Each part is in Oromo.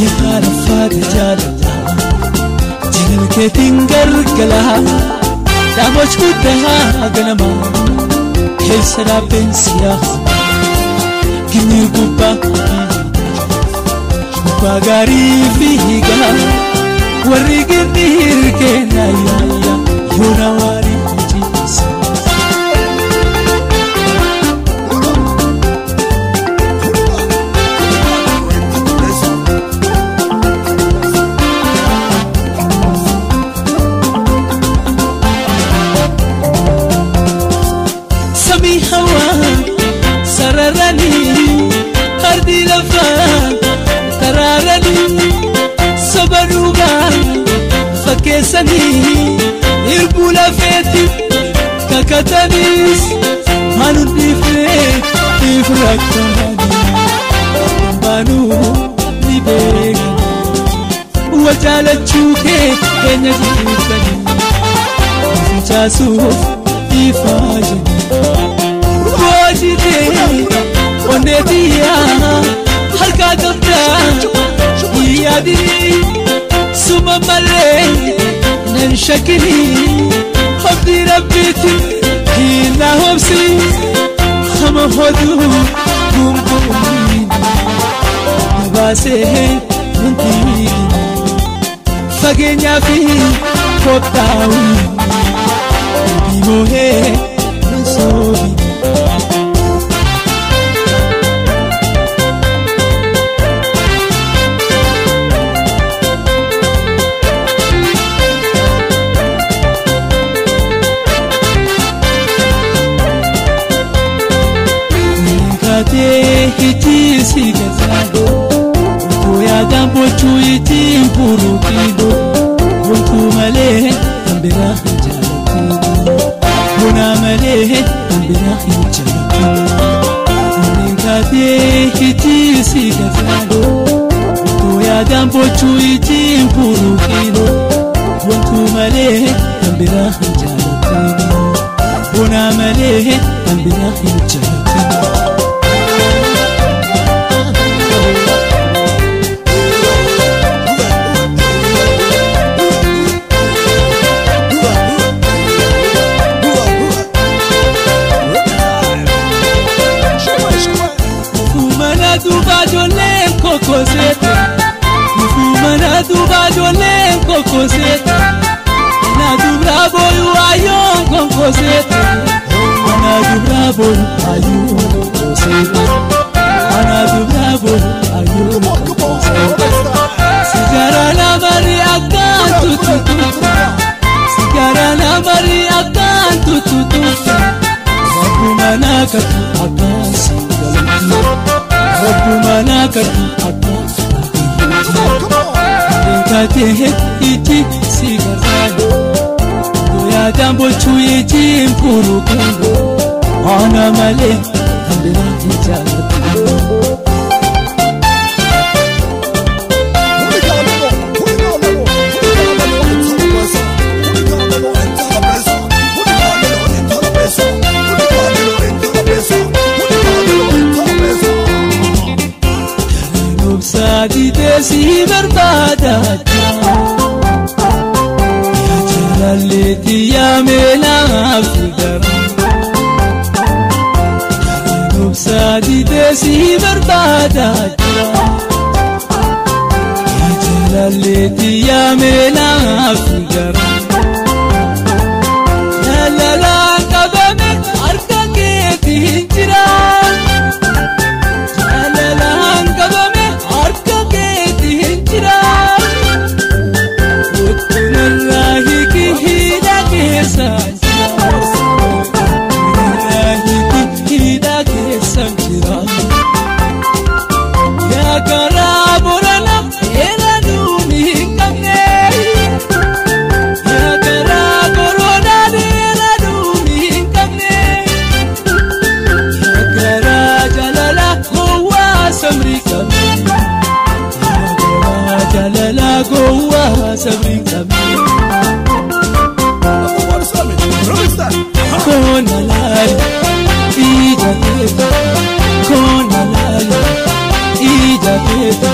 يا رفاق جالله جنك تنقلقلها داموش كدها قنما حس رابن سياخ كني قبا غاري فيه قال وريق النهر كنا يا يونواري جيس سمي هوا سررني أرضي لفان ترارني صبروغا فكسني إربولا فيتي ككتنيس هانو ديفريك ديفرك بانو نبيك وجالة شوكي كنيا جيبني جاسوف إفاجني واجدي ونتيا هركا دبتا يادي سوما مالي ننشكني خبدي ربيتي هنا هوبسي خم خدو بوم بومين نباسي منتي فاقينيا في كوبتاوي بيموهي نصوبي Hiti sigazado Uya dampo chuiti mpurutido Wuntu male ambira hijalatido Wuna male ambira hijalatido Ninkate hiti sigazado Uya dampo chuiti mpurutido Wuntu male ambira hijalatido Wuna male ambira hijalatido Mufumana duba jole kokosete na dubra boyu ayon kokosete na dubra boyu ayon kokosete na dubra boyu ayon kokosete sigara la mari akan tututu sigara la mari akan tututu Mufumana katu akan sigalati Mufumana katu akan Ninkate iti sigazado Doya dambo chuiti mpurukendo Ana male ambira hijalatido Si barbada ya jalaleti ya mela figara nubsadi desi barbada ya jalaleti ya mela figara la la la kabame arka ke tinjira la la kabame arka goa sabri kami kona lali ija teta kona lali ija teta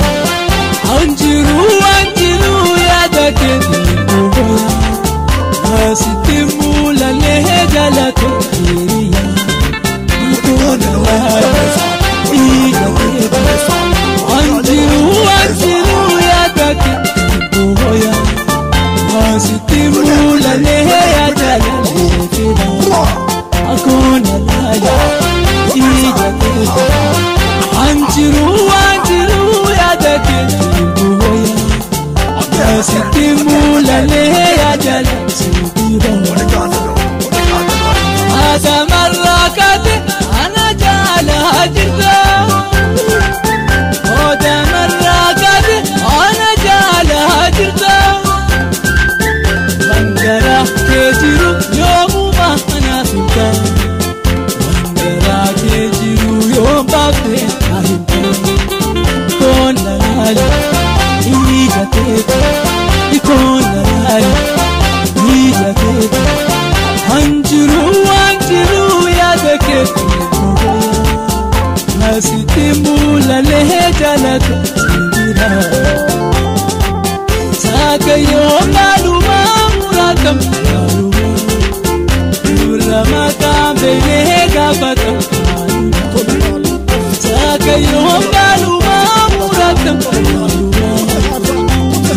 كيف يكون لالي يا كيف أنجرو يا كيف ناسيتي مولا ليه جالك ساك يوم معلومة مراكم يولا ما كان بينه قابكم ساك يوم معلومة مراكم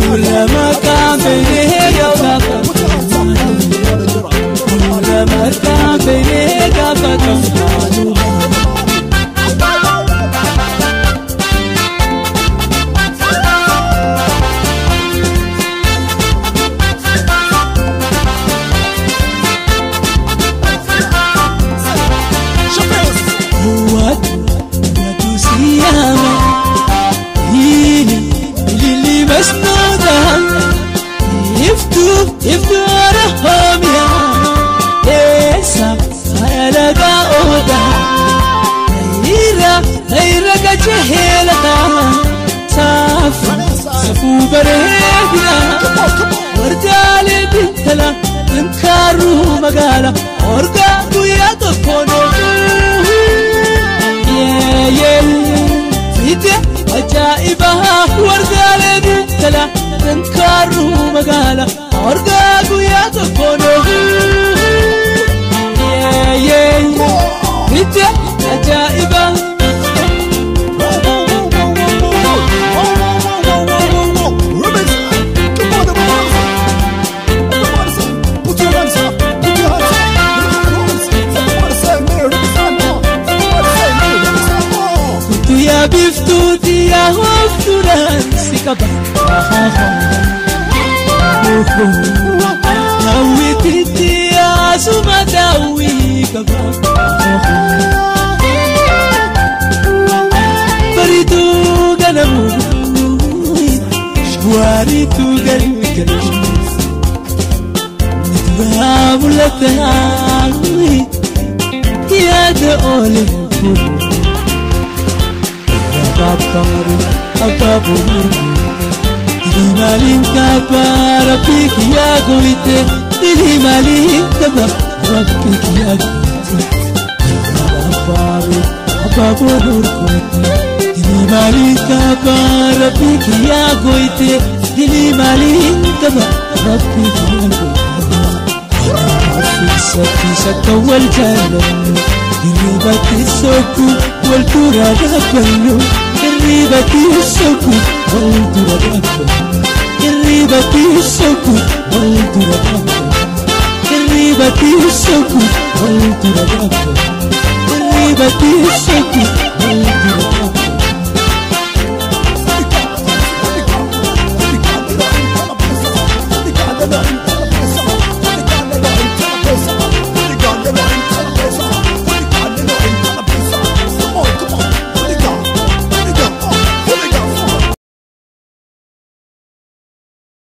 يولا ما كان بينه قابكم يولا ما كان بينه قابكم يفتو رحم يا يسا سيلقى أودا هيرا كجهلتا سفو برهنا ورجالي بنتلا انكارو مقالا ورقادو يتفونو فيدي عجائبها ورجالي بنتلا انكارو مقالا ورقادو يتفونو فيدي عجائبها بفتوتي يا هفتوران سيكابا ناوي تدي يا سوما داوي كابا بريتو غنمو شواريتو غنمو نتباب لتهاوي يا دولي Apapur Dilimalin kapara piki ya goite Dilimalin kapara piki ya goite Apapur goite Dilimalin kapara piki ya goite Dilimalin kapara piki ya goite Fisa wal jalan Diribati soku wal turada kallu Diribati soku wal turada kallu Diribati soku wal turada kallu Diribati soku wal turada kallu Diribati soku wal turada kallu